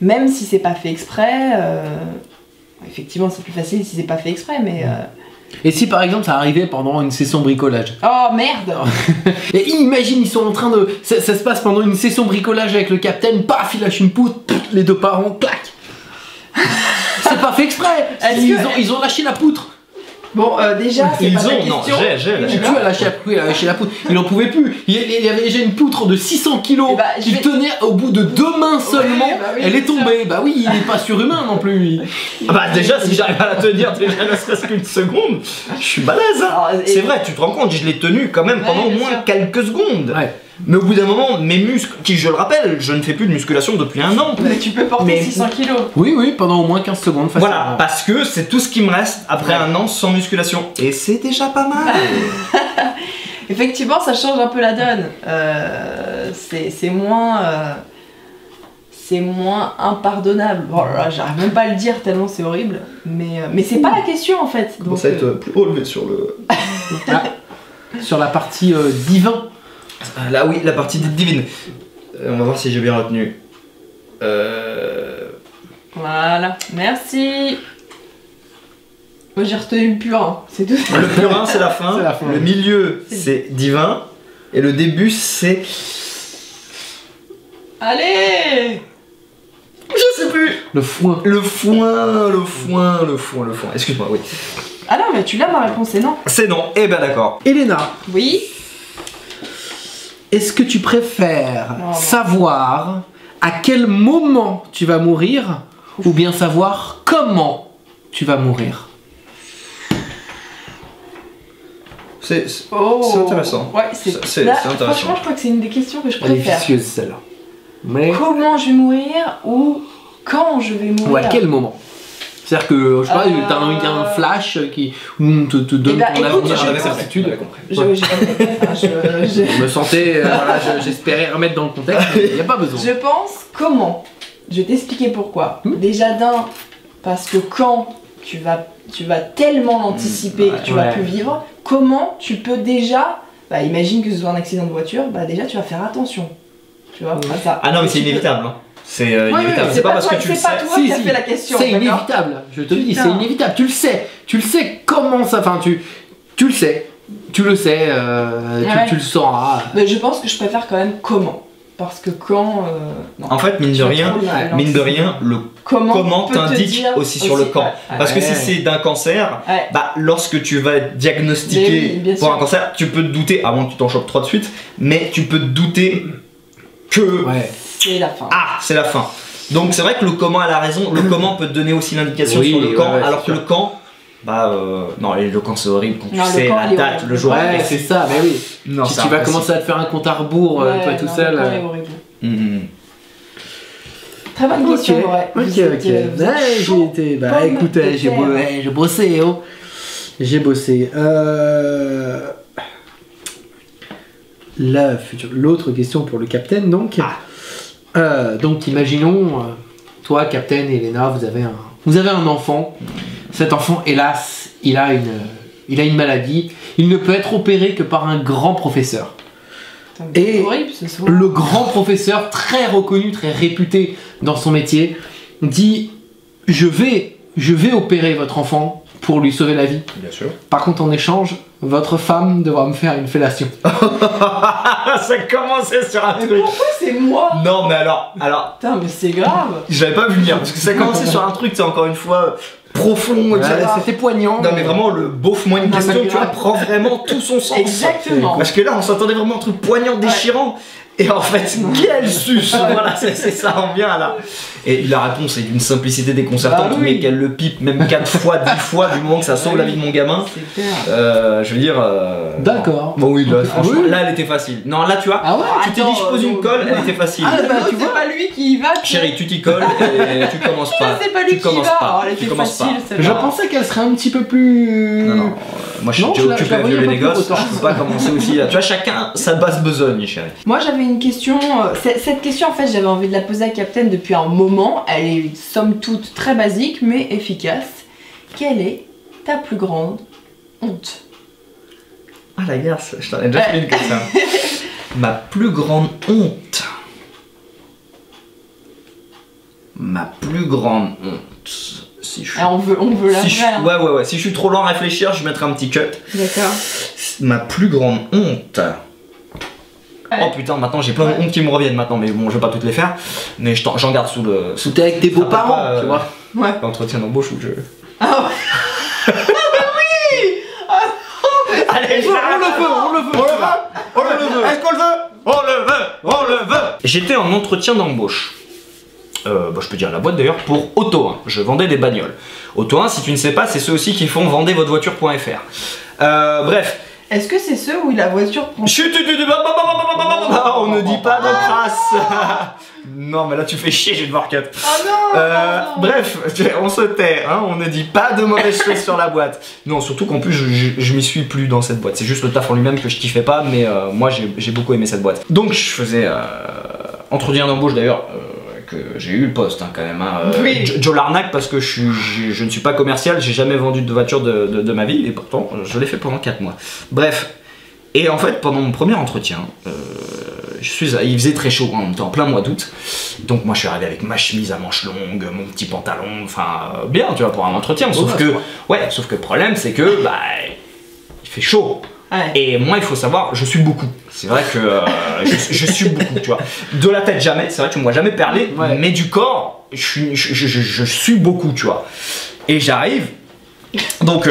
même si c'est pas fait exprès. Effectivement, c'est plus facile si c'est pas fait exprès, mais... Et si par exemple ça arrivait pendant une session bricolage? Oh merde! Et imagine, ils sont en train de... Ça se passe pendant une session bricolage avec le capitaine, paf, il lâche une poutre, les deux parents, clac! C'est pas fait exprès! Ils ont lâché la poutre! Bon, déjà, c'est pas la question. Non, j'ai lâché la poutre. Il en pouvait plus. Il y avait déjà une poutre de 600 kilos qu'il tenait au bout de 2 mains seulement. Elle est tombée. Bah oui, il n'est pas surhumain non plus. Ah bah déjà, si j'arrive à la tenir déjà ne serait-ce qu'une seconde, je suis balèze. Hein. C'est vrai, tu te rends compte, je l'ai tenue quand même pendant au moins quelques secondes. Ouais. Mais au bout d'un moment, mes muscles, qui je le rappelle, je ne fais plus de musculation depuis 1 an. Mais tu peux porter 600 kilos. Oui, pendant au moins 15 secondes. Facilement. Voilà, parce que c'est tout ce qui me reste après 1 an sans musculation. Et c'est déjà pas mal. Effectivement, ça change un peu la donne. C'est moins impardonnable. Bon, là, j'arrive même pas à le dire tellement c'est horrible. Mais c'est pas la question en fait. Donc, ça va être plus relevé sur le... sur la partie divin. Là oui, la partie divine. On va voir si j'ai bien retenu. Voilà, merci. Moi j'ai retenu le purin, c'est tout. Le purin c'est la fin, le milieu c'est divin, et le début c'est... Allez! Je sais plus. Le foin. Le foin. Excuse-moi, oui. Ah non, mais tu l'as, ma réponse c'est non. C'est non, eh ben d'accord. Elena. Oui. Est-ce que tu préfères savoir à quel moment tu vas mourir ou bien savoir comment tu vas mourir? C'est intéressant. Ouais, c'est intéressant. Franchement, je crois que c'est une des questions que je préfère. Elle est vicieuse celle-là. Mais... Comment je vais mourir ou quand je vais mourir? Ou à quel moment? C'est-à-dire que, je sais pas, t'as un flash qui te donne ton avenir avec certitude. Je me sentais, j'espérais remettre dans le contexte, mais il n'y a pas besoin. Je pense comment. Je vais t'expliquer pourquoi. Déjà d'un, parce que quand tu vas tellement l'anticiper que tu vas plus vivre, comment tu peux déjà, imagine que ce soit un accident de voiture, déjà tu vas faire attention. Tu vois, ça. Ah non, mais c'est inévitable. C'est inévitable. C'est pas parce que tu le sais. C'est pas toi qui as fait la question. C'est inévitable. Je te le dis, c'est inévitable. Tu le sais. Tu le sais comment ça. Enfin, tu le sais. Tu le sais. Tu le sauras. Mais je pense que je préfère quand même comment. Parce que quand. En fait, mine de rien, le comment t'indique aussi sur le quand. Parce que si c'est d'un cancer, lorsque tu vas être diagnostiqué pour un cancer, tu peux te douter, à moins que tu t'en chopes 3 de suite, mais tu peux te douter que. C'est la fin. Ah, c'est la fin. Donc c'est vrai que le comment a la raison, le comment peut te donner aussi l'indication sur le quand, alors que le quand, non, le quand c'est horrible quand tu sais la date, le jour. Ouais, c'est ça, mais oui. Non, tu vas commencer à te faire un compte à rebours, toi tout seul. Le quand est horrible. Très bonne question, Ok. Écoutez, j'ai bossé, oh. J'ai bossé. L'autre question pour le capitaine, donc. Donc imaginons, toi, Captain et Elena, vous avez un enfant. Cet enfant, hélas, il a une maladie. Il ne peut être opéré que par un grand professeur. Et horrible, ce soir. Le grand professeur, très reconnu, très réputé dans son métier, dit je vais opérer votre enfant pour lui sauver la vie. Bien sûr. Par contre, en échange, votre femme devra me faire une fellation. Ça commençait sur un Mais truc. pourquoi c'est moi? Non, mais alors. Putain, mais c'est grave. Je l'avais pas vu venir parce que ça commençait sur un truc, c'est encore une fois profond, etc. C'était poignant. Non, mais vraiment, le beauf moins une Non, question, mais tu vois, grave. prend vraiment tout son sens. Exactement. Parce que là, on s'attendait vraiment à un truc poignant, déchirant. Et en fait, quel suce. Voilà, c'est ça, on vient là. Et la réponse est d'une simplicité déconcertante, Bah oui. mais qu'elle le pipe même 4 fois, 10 fois, du moment que ça sauve la vie de mon gamin. C'est clair. Je veux dire. D'accord. Bon, oui, là, Ok. franchement, Oui. là, elle était facile. Non, là, tu vois, Ah ouais. tu t'es dit, je pose une colle, elle était facile. Ah, bah, tu c'est vois. pas lui qui y va. Chérie, tu t'y colles et tu commences pas. C'est pas lui tu qui y commences va. pas. Oh, elle tu était commences facile, pas. celle-là. Je pensais qu'elle serait un petit peu plus. Non, moi je suis Non, déjà je la occupé à voyais violer un des peu plus gosses, autant. je peux pas commencer aussi là. Tu vois, chacun sa basse besogne, chérie. Moi j'avais une question, cette question en fait j'avais envie de la poser à Captain depuis un moment, elle est somme toute très basique mais efficace. Quelle est ta plus grande honte? Ah la garce, je t'en ai déjà fait une comme ça. Ma plus grande honte. Ma plus grande honte. Si je suis... On veut la si je... vraie. hein. Ouais. Si je suis trop lent à réfléchir, je mettrai un petit cut. D'accord. Ma plus grande honte. Oh putain, maintenant j'ai plein de hontes qui me reviennent maintenant, mais bon, je vais pas toutes les faire. Mais j'en garde sous le. Sous t'es avec tes beaux-parents, tu vois. Ouais. L'entretien d'embauche où je. Ah ouais. Allez, On le veut. Est-ce qu'on le veut? On le veut. J'étais en entretien d'embauche. Je peux dire la boîte d'ailleurs, pour Auto 1. Je vendais des bagnoles. Auto 1, si tu ne sais pas, c'est ceux aussi qui font vendezvotrevoiture.fr. Bref. Est-ce que c'est ceux où la voiture prend... Chut, on ne dit pas de crasse. Non, mais là tu fais chier, je vais devoir cut. Oh non, Bref, on se tait, hein, on ne dit pas de mauvaises choses sur la boîte. Non, surtout qu'en plus je m'y suis plus dans cette boîte. C'est juste le taf en lui-même que je kiffais pas, mais moi j'ai beaucoup aimé cette boîte. Donc je faisais entretien d'embauche d'ailleurs. Que j'ai eu le poste hein, quand même. Hein. Oui. Joe l'arnaque parce que je ne suis pas commercial, j'ai jamais vendu de voiture de ma vie et pourtant je l'ai fait pendant 4 mois. Bref, et en fait pendant mon premier entretien, il faisait très chaud, hein, on était en plein mois d'août, donc moi je suis arrivé avec ma chemise à manches longues, mon petit pantalon, enfin bien tu vois pour un entretien, sauf que le problème c'est que bah il fait chaud. Ouais. Et moi, il faut savoir, je suis beaucoup. C'est vrai que je suis beaucoup, tu vois. De la tête, jamais. C'est vrai que tu me vois jamais parler, Ouais. mais du corps, je suis beaucoup, tu vois. Et j'arrive. Donc,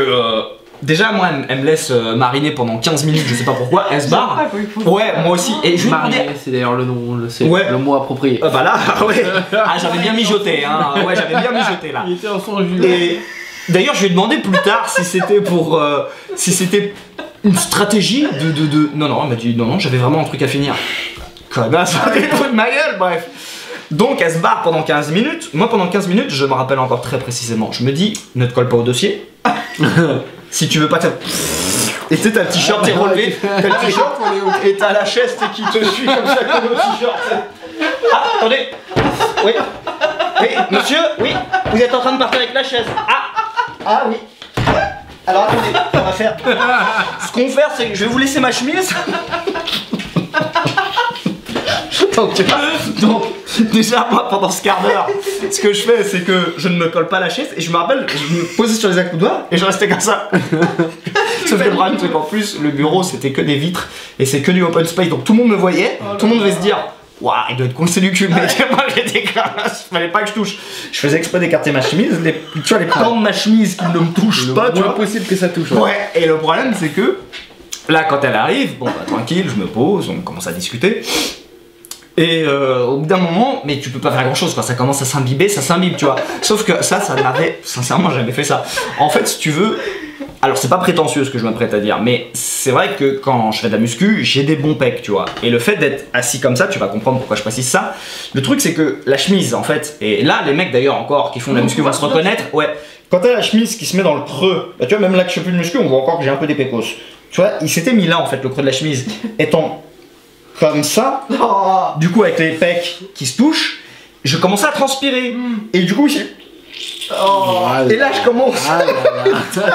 déjà, moi, elle me laisse mariner pendant 15 minutes, je sais pas pourquoi. Elle se barre. Ouais, moi aussi. Et je lui demandais. Marié, c'est d'ailleurs le nom, c'est Ouais. le mot approprié. Bah là, ouais. Ah, j'avais bien mijoté, hein. Ouais, j'avais bien mijoté là. Il était en son jus. Et d'ailleurs, je lui ai demandé plus tard si c'était pour. Si c'était une stratégie de. Non, elle m'a dit non, j'avais vraiment un truc à finir. Connasse, des trucs de ma gueule, bref. Donc, elle se barre pendant 15 minutes. Moi, pendant 15 minutes, je me rappelle encore très précisément. Je me dis, ne te colle pas au dossier. Si tu veux pas te. Et tu sais, t'as le t-shirt, t'es relevé. T'as le t-shirt et t'as la chaise qui te suit comme ça, comme le t-shirt. Ah, attendez. Oui. Oui, monsieur, oui. Vous êtes en train de partir avec la chaise. Ah, oui. Alors attendez, on va faire. Ce qu'on va faire, c'est que je vais vous laisser ma chemise. Donc, déjà, moi, pendant ce quart d'heure, ce que je fais, c'est que je ne me colle pas la chaise et je me rappelle, je me posais sur les accoudoirs et je restais comme ça. Sauf que le problème, c'est qu'en plus, le bureau, c'était que des vitres et c'est que du open space, donc tout le monde me voyait, tout le monde devait se dire. Waouh, il doit être coincé du cul, mais moi j'étais comme ça, il fallait pas que je touche. Je faisais exprès d'écarter ma chemise, tu vois, les pans de ma chemise qui ne me touchent pas, tu vois. Possible que ça touche. Ouais, et le problème c'est que là, quand elle arrive, bon bah tranquille, je me pose, on commence à discuter. Et au bout d'un moment, mais tu peux pas faire grand chose, quoi, ça commence à s'imbiber, ça s'imbibe, tu vois. Sauf que ça n'avait sincèrement jamais fait ça. En fait, si tu veux. Alors c'est pas prétentieux ce que je m'apprête à dire, mais c'est vrai que quand je fais de la muscu, j'ai des bons pecs, tu vois. Et le fait d'être assis comme ça, tu vas comprendre pourquoi je précise ça. Le truc c'est que la chemise en fait, et là les mecs d'ailleurs encore qui font de la muscu vont se reconnaître, ouais. Quand t'as la chemise qui se met dans le creux, bah, tu vois même là que je fais plus de muscu, on voit encore que j'ai un peu des pécos. Tu vois, il s'était mis là en fait le creux de la chemise, étant comme ça, du coup avec les pecs qui se touchent, je commençais à transpirer. Et du coup j'ai... Et là je commence. Je fais putain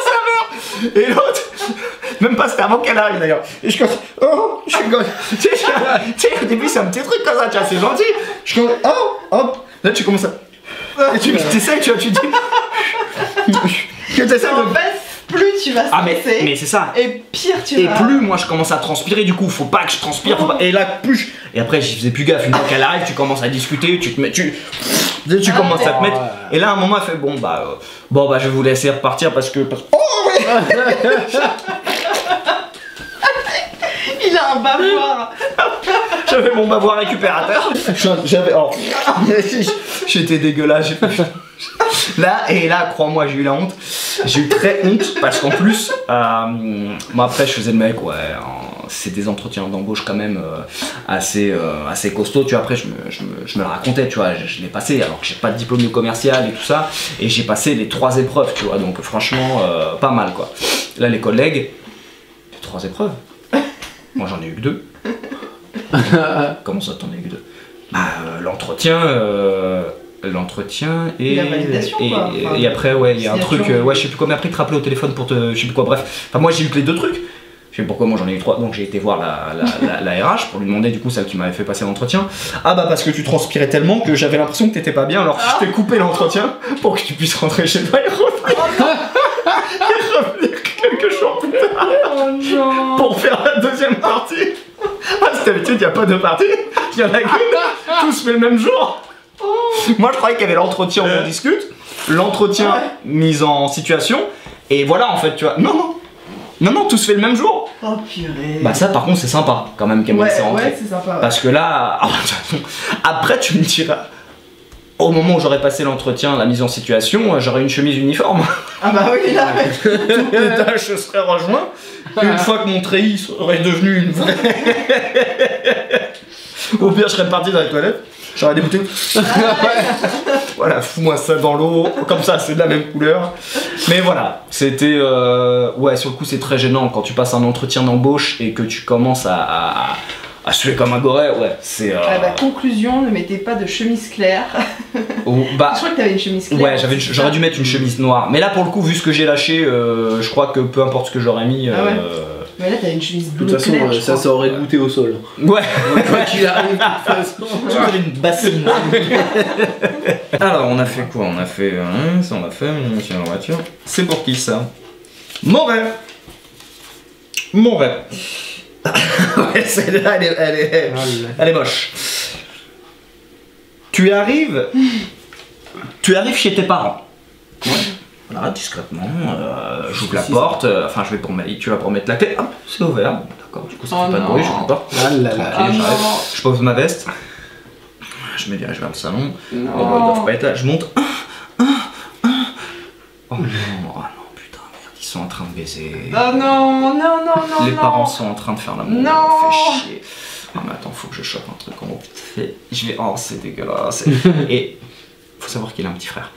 ça meurt. Et l'autre, même pas c'était avant qu'elle arrive d'ailleurs. Et je commence, oh, je suis comme, tu sais au début c'est un petit truc comme ça, tu vois, c'est gentil. Je commence, oh, hop. Là tu commences à, Et tu t'essayes, tu vois, tu dis. Que t'essayes En de. fait, plus tu vas Ah, stresser, mais c'est ça. et pire tu Et vas. plus moi je commence à transpirer, du coup, faut pas que je transpire. Faut pas... Et là, plus. Et après, j'y faisais plus gaffe. Une fois qu'elle arrive, tu commences à discuter, tu te mets. Tu commences à te mettre. Et là, à un moment, elle fait bon, bah, je vais vous laisser repartir parce que. Oh, oui. Il a un bavoir. J'avais mon bavoir récupérateur. J'avais. Oh. J'étais dégueulasse. Là, crois-moi, j'ai eu la honte. J'ai eu très honte parce qu'en plus, moi après, je faisais le mec, ouais. C'est des entretiens d'embauche quand même assez costauds, tu vois. Après, je me le racontais, tu vois. Je l'ai passé alors que j'ai pas de diplôme de commercial et tout ça. Et j'ai passé les 3 épreuves, tu vois. Donc, franchement, pas mal, quoi. Là, les collègues, 3 épreuves. Moi, j'en ai eu que 2. Comment ça, t'en as eu que 2? L'entretien et la validation, quoi. Enfin, et après ouais il y a un signature. truc ouais je sais plus quoi, mais après te rappeler au téléphone pour te je sais plus quoi, bref, enfin moi j'ai eu que les 2 trucs, je sais pas pourquoi, moi j'en ai eu 3, donc j'ai été voir la RH pour lui demander, du coup, celle qui m'avait fait passer l'entretien. Ah bah parce que tu transpirais tellement que j'avais l'impression que t'étais pas bien, alors je t'ai coupé l'entretien pour que tu puisses rentrer chez toi et revenir quelques jours plus tard. Oh non. Pour faire la deuxième partie. Ah, c'est d'habitude, il n'y a pas 2 parties, il y en a qu'une, tous fait le même jour. Moi je croyais qu'il y avait l'entretien où on discute, l'entretien mise en situation, et voilà en fait, tu vois. Non, tout se fait le même jour. Oh purée. Bah ça par contre c'est sympa quand même qu'elle me laisse rentrer. Ouais, c'est sympa. Ouais. Parce que là, après tu me diras, au moment où j'aurais passé l'entretien, la mise en situation, j'aurais une chemise uniforme. Ah bah oui, là. Toutes les tâches seraient rejointes. Une fois que mon treillis serait devenu une vraie. Au pire, je serais parti dans la toilette. J'aurais des bouteilles. Voilà, fous-moi ça dans l'eau. Comme ça, c'est de la même couleur. Mais voilà, c'était. Ouais, sur le coup, c'est très gênant quand tu passes un entretien d'embauche et que tu commences à suer comme un goret. Ouais, c'est. Conclusion, ne mettez pas de chemise claire. Bah, Je crois que t'avais une chemise claire. ouais, j'aurais dû mettre une chemise noire. Mais là, pour le coup, vu ce que j'ai lâché, je crois que peu importe ce que j'aurais mis. Mais là, t'as une chemise De bleue toute façon, claire, je ça crois. aurait goûté au sol. Ouais. Quoi qu'il arrive, de toute façon. J'avais une bassine. Alors, on a fait quoi? On a fait ça, on a fait monsieur en voiture. C'est pour qui ça? Mon rêve. Ouais, celle-là, elle est moche. Tu arrives chez tes parents. Ouais. Voilà, discrètement, j'ouvre la porte, enfin je vais tu vas pour mettre la clé, hop, c'est ouvert, bon, d'accord, du coup ça fait pas de bruit, j'ouvre la porte, Ah là là. tranquille, j'arrive, je pose ma veste, je me dirige vers le salon, bon bah ils doivent pas être là, je monte, oh non, putain, merde, ils sont en train de baiser, Oh non. les parents sont en train de faire l'amour, Non. ça me fait chier, ah mais attends, faut que je chope un truc en haut, oh c'est dégueulasse, et faut savoir qu'il a un petit frère,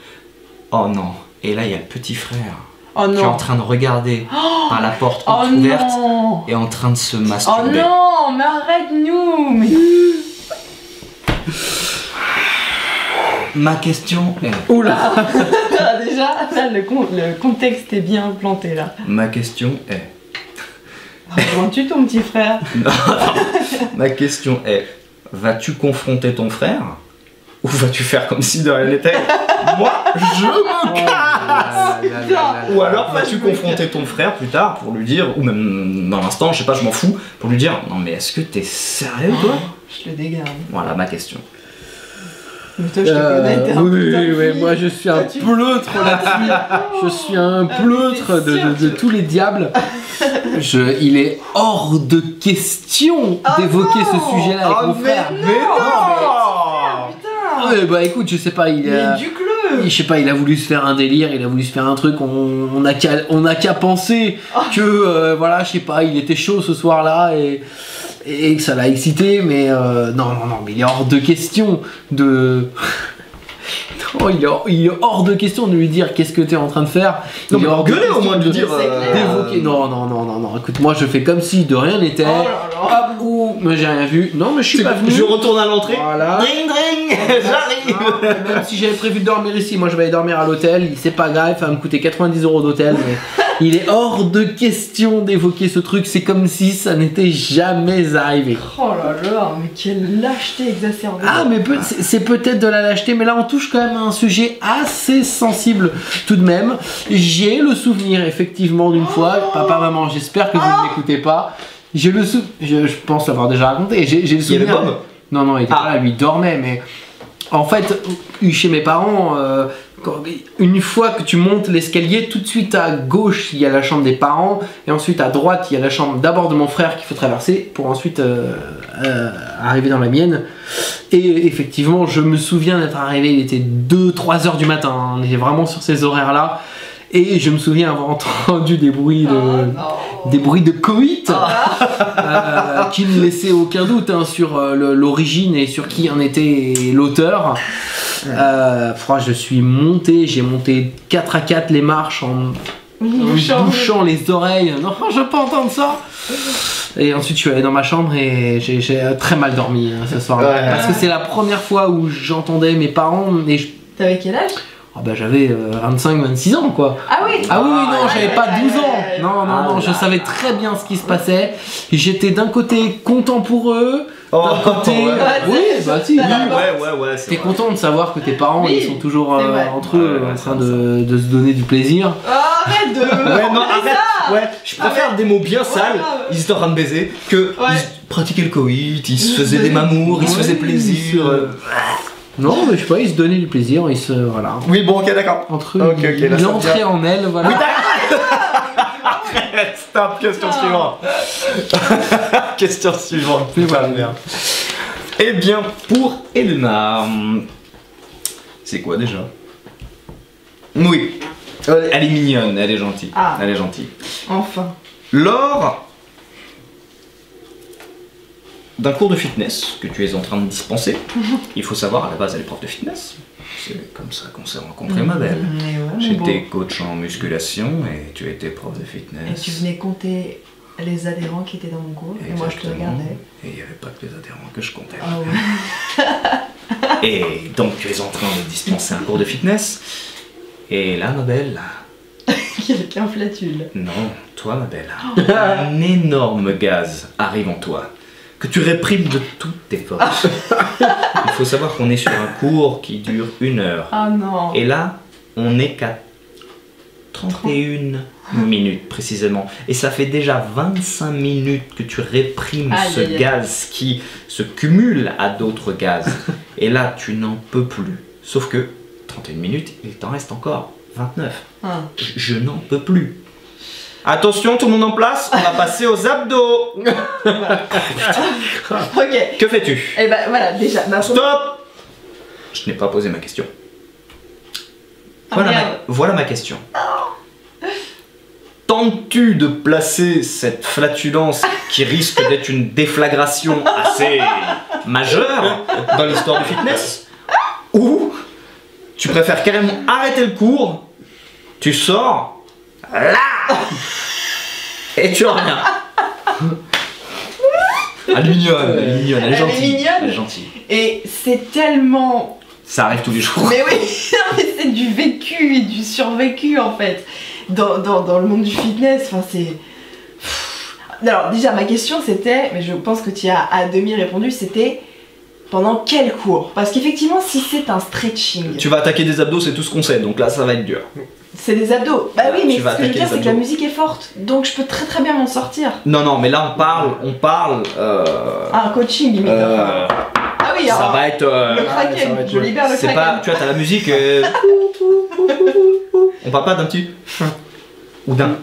oh non. Et là, il y a le petit frère Oh qui est en non. train de regarder par la porte Oh ouverte non. et en train de se Oh masturber. non, mais arrête-nous. Mais... Ma question est... Oula. Ah, déjà, là, le contexte est bien planté, là. Ma question est... Rejoins-tu ton petit frère? Ma question est... Vas-tu confronter ton frère? Ou vas-tu faire comme si de rien n'était? Moi, je me casse! Ou alors vas-tu confronter ton frère plus tard pour lui dire, ou même dans l'instant, je sais pas, je m'en fous, pour lui dire, non mais est-ce que t'es sérieux toi? Je le dégarde. Voilà ma question. Mais toi, je te connais, t'es un Oui, putain de oui, fille. moi je suis un Tu- pleutre là-dessus. Je suis un pleutre mais c'est sûr, de tous les diables. Il est hors de question Oh d'évoquer non. ce sujet-là avec mon frère. Putain. Ouais, bah écoute, je sais pas, Il est du club. je sais pas, il a voulu se faire un délire, il a voulu se faire un truc, on a qu'à penser que, voilà, je sais pas, il était chaud ce soir-là et que ça l'a excité, mais non, mais il est hors de question de... Non, il est hors de question de lui dire qu'est-ce que t'es en train de faire. Non, Il mais est hors de gueuler au question moins de lui dire... d'évoquer. Non, écoute, moi je fais comme si de rien n'était. Oh là là. Hop, ou, mais j'ai rien vu. Non, mais je suis pas venu. Je retourne à l'entrée. Voilà. Dring dring, j'arrive. Non, même si j'avais prévu de dormir ici, moi je vais aller dormir à l'hôtel, c'est pas grave, ça va me coûter 90 € d'hôtel, mais Il est hors de question d'évoquer ce truc, c'est comme si ça n'était jamais arrivé. Oh là là, mais quelle lâcheté exacerbée. Ah mais c'est peut-être de la lâcheté, mais là on touche quand même à un sujet assez sensible tout de même. J'ai le souvenir effectivement d'une fois, papa, maman, j'espère que vous ne m'écoutez pas. J'ai le je pense l'avoir déjà raconté, j'ai le souvenir... Il y avait Bob ? Non, il était pas là, lui il dormait, mais... En fait, chez mes parents, une fois que tu montes l'escalier, tout de suite à gauche il y a la chambre des parents, et ensuite à droite il y a la chambre d'abord de mon frère qu'il faut traverser pour ensuite arriver dans la mienne. Et effectivement, je me souviens d'être arrivé, il était 2-3 heures du matin, on était vraiment sur ces horaires-là. Et je me souviens avoir entendu des bruits de coït qui ne laissaient aucun doute sur l'origine et sur qui en était l'auteur. Je suis monté, j'ai monté 4 à 4 les marches en bouchant les oreilles. Non, je veux pas entendre ça. Et ensuite je suis allé dans ma chambre et j'ai très mal dormi ce soir-là. Parce que c'est la première fois où j'entendais mes parents. T'avais quel âge ? Ah bah j'avais 25-26 ans quoi. Ah oui. Ah oui, non, j'avais pas 12 ans. Non, je savais très bien ce qui se passait. J'étais d'un côté content pour eux, d'un côté... Oui, bah si. Ouais. T'es content de savoir que tes parents ils sont toujours entre eux en train de se donner du plaisir. Arrête de... Ouais, non, arrête. Ouais, je préfère des mots bien sales, ils étaient en train de baiser, que ils pratiquaient le coït, ils se faisaient des mamours, ils se faisaient plaisir. Non, mais je sais pas, ils se donnaient du plaisir, ils se... Voilà. Oui, bon, ok, d'accord. Entre eux, ils entraient en elle, voilà. Oui, arrête, stop, question suivante. Question suivante. Voilà. Eh bien, pour Elena... C'est quoi déjà? Oui. Elle est mignonne, elle est gentille. Ah. Elle est gentille. Enfin. Lors d'un cours de fitness que tu es en train de dispenser, il faut savoir, à la base elle est prof de fitness, c'est comme ça qu'on s'est rencontrés, ma belle. J'étais coach en musculation et tu étais prof de fitness. Et tu venais compter les adhérents qui étaient dans mon cours. Exactement. Et moi je te regardais. Et il n'y avait pas que les adhérents que je comptais. Ah ouais. Et donc tu es en train de dispenser un cours de fitness. Et là, ma belle... Quelqu'un flatule. Non, toi, ma belle. Un énorme gaz arrive en toi, que tu réprimes de toutes tes forces. Il faut savoir qu'on est sur un cours qui dure 1 heure. Ah non. Et là, on n'est qu'à 31 minutes précisément. Et ça fait déjà 25 minutes que tu réprimes ce gaz qui se cumule à d'autres gaz. Et là, tu n'en peux plus. Sauf que 31 minutes, il t'en reste encore 29. Je n'en peux plus. Attention, tout le monde en place, on va passer aux abdos. Ok. Que fais-tu? Et bah voilà, déjà. Stop! Je n'ai pas posé ma question. Voilà ma question. Tentes-tu de placer cette flatulence qui risque d'être une déflagration assez majeure dans l'histoire du fitness? Ou tu préfères carrément arrêter le cours, tu sors là et tu reviens? Elle est mignonne, elle est gentille. Elle est gentille. Et c'est tellement... Ça arrive tous les jours. Mais oui, c'est du vécu et du survécu en fait. Dans le monde du fitness, enfin c'est... Alors déjà ma question c'était, mais je pense que tu as à demi répondu, c'était pendant quel cours? Parce qu'effectivement si c'est un stretching... Tu vas attaquer des abdos, c'est tout ce qu'on sait, donc là ça va être dur. C'est des abdos. Bah oui, mais ce que je veux dire c'est que la abdos. musique est forte, donc je peux très bien m'en sortir. Non, mais là on parle... Ah, un coaching limite. Ah oui, ça va être... le kraken, je libère le kraken. Pas, tu vois, t'as la musique... On parle pas d'un petit... Ou d'un...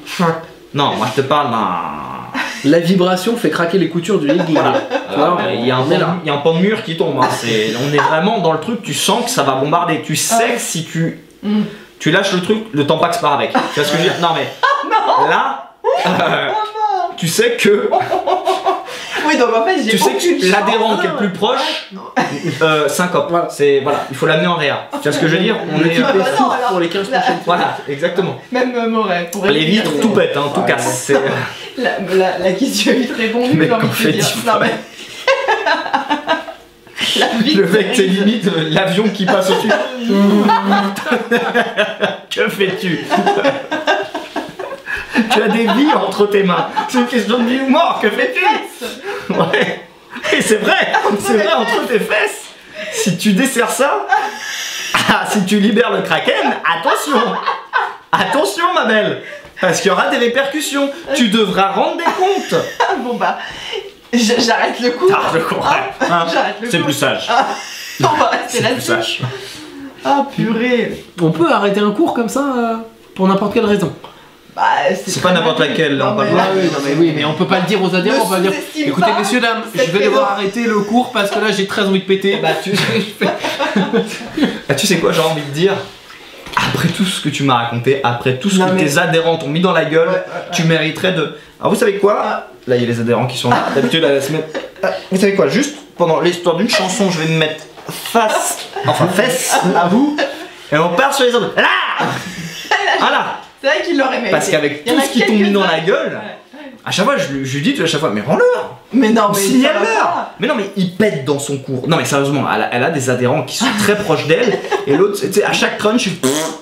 Non, moi je te parle d'un... La vibration fait craquer les coutures du legging. Il y a un pan de mur qui tombe. Hein. On est vraiment dans le truc, tu sens que ça va bombarder. Tu sais que si tu lâches le truc, le tampax part avec. Tu vois ce que je veux dire? Non mais... Là... tu sais que... Oui, donc en fait, tu sais que l'adhérent qui est le plus proche, syncope. Voilà. Il faut l'amener en réa. Tu vois ce que je veux dire? On est pour les 15 prochaines fois. Voilà, exactement. Même Moret. Les vitres, tout pète, hein, tout casse. La question est vite répondue, j'ai envie de te dire. Non, mais... Le mec, c'est limite l'avion qui passe au-dessus. Que fais-tu? tu as des vies entre tes mains. C'est une question de vie ou mort. Que fais-tu? Ouais. Et c'est vrai entre tes fesses. Si tu desserres ça, si tu libères le kraken, attention ma belle, parce qu'il y aura des répercussions. Tu devras rendre des comptes. Bon bah, j'arrête le cours. Ah, je comprends. J'arrête le cours. C'est plus sage. On va rester là-dessus. Ah purée. On peut arrêter un cours comme ça pour n'importe quelle raison. Bah, C'est pas n'importe laquelle, là, on parle pas. Oui, mais on peut pas le dire aux adhérents, on va dire écoutez pas messieurs dames, je cette vais raison. devoir arrêter le cours parce que là j'ai très envie de péter. Bah tu Tu sais quoi, j'ai envie de dire, après tout ce que tu m'as raconté, après tout ce que tes adhérents t'ont mis dans la gueule, tu mériterais de... Alors vous savez quoi? Là il y a les adhérents qui sont là, d'habitude elle se met... Vous savez quoi, juste pendant l'histoire d'une chanson, je vais me mettre fesse à vous, et on part sur les autres. Là. Voilà. C'est vrai qu'il l'aurait mérité. Parce qu'avec tout ce qu'ils t'ont mis dans la gueule, à chaque fois je lui dis à chaque fois, mais rends-leur. Mais non, mais signale-leur. Mais non, mais il pète dans son cours. Non mais sérieusement, elle a des adhérents qui sont très proches d'elle, et l'autre, tu sais, à chaque crunch,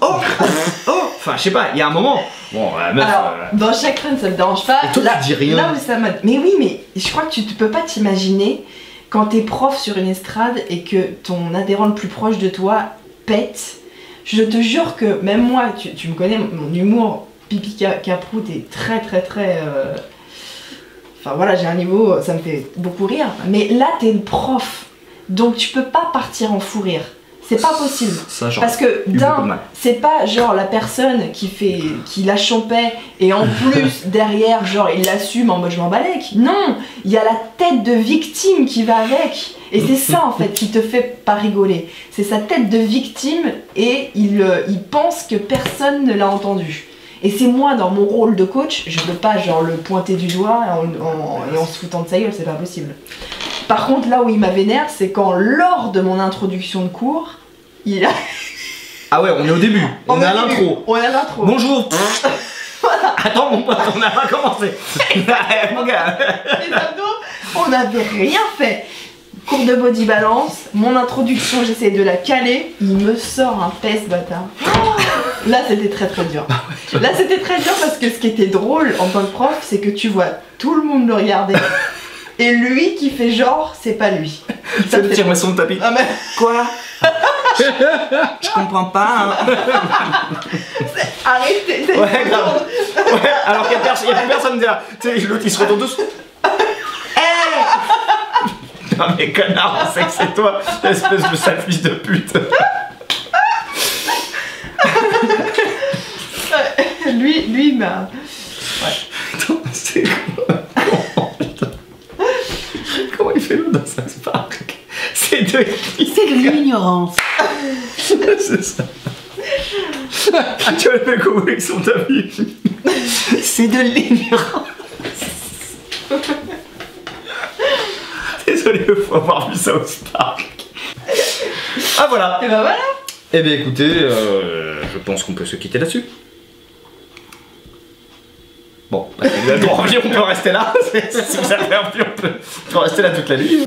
enfin je sais pas, il y a un moment. Bon, meuf. Alors, dans chaque run, ça me dérange pas. Et toi, tu dis rien. Là où ça m'a. Mais oui, mais je crois que tu peux pas t'imaginer quand t'es prof sur une estrade et que ton adhérent le plus proche de toi pète. Je te jure que même moi, tu me connais, mon humour pipi caproute est très. Enfin voilà, j'ai un niveau, ça me fait beaucoup rire. Mais là, t'es le prof, donc tu peux pas partir en fou rire. C'est pas possible. Ça, genre, parce que c'est pas genre la personne qui la chompait et en plus derrière genre il l'assume en mode je m'en balèque. Non, il y a la tête de victime qui va avec. Et c'est ça en fait qui te fait pas rigoler. C'est sa tête de victime et il pense que personne ne l'a entendu. Et c'est moi dans mon rôle de coach, je peux pas genre le pointer du doigt et en se foutant de sa gueule, c'est pas possible. Par contre là où il m'a vénère, c'est quand lors de mon introduction de cours, il a... Ah ouais, on est au début, on est à l'intro. On est à l'intro. Bonjour. Voilà. Attends mon pote, on n'a pas commencé. Mon gars. Les abdos, on n'avait rien fait. Cours de body balance, mon introduction, j'essaie de la caler, il me sort un pèse bâtard. Là c'était très dur. Là c'était très dur parce que ce qui était drôle en tant que prof, c'est que tu vois tout le monde le regarder. Et lui qui fait genre, c'est pas lui. C'est le tire-moi son tapis. Ah mais... Quoi? Je comprends pas. Hein. Arrêtez. Ouais, grave. Ouais, alors qu'il y a plus personne derrière. Tu sais, l'autre il se retourne tous. Non mais connard, on sait que c'est toi, espèce de sale fils de pute. Lui m'a... Ouais. Attends, c'est quoi? Comment il fait l'eau dans sa Spark? C'est de l'ignorance. C'est ça. Tu as le mec au bout avec son tapis. C'est de l'ignorance. Désolé, il faut avoir vu ça au Spark. Ah voilà. Et bah voilà. Eh bien écoutez, je pense qu'on peut se quitter là-dessus. Bon, bah, on peut rester là. Si vous avez envie, on peut rester là toute la nuit.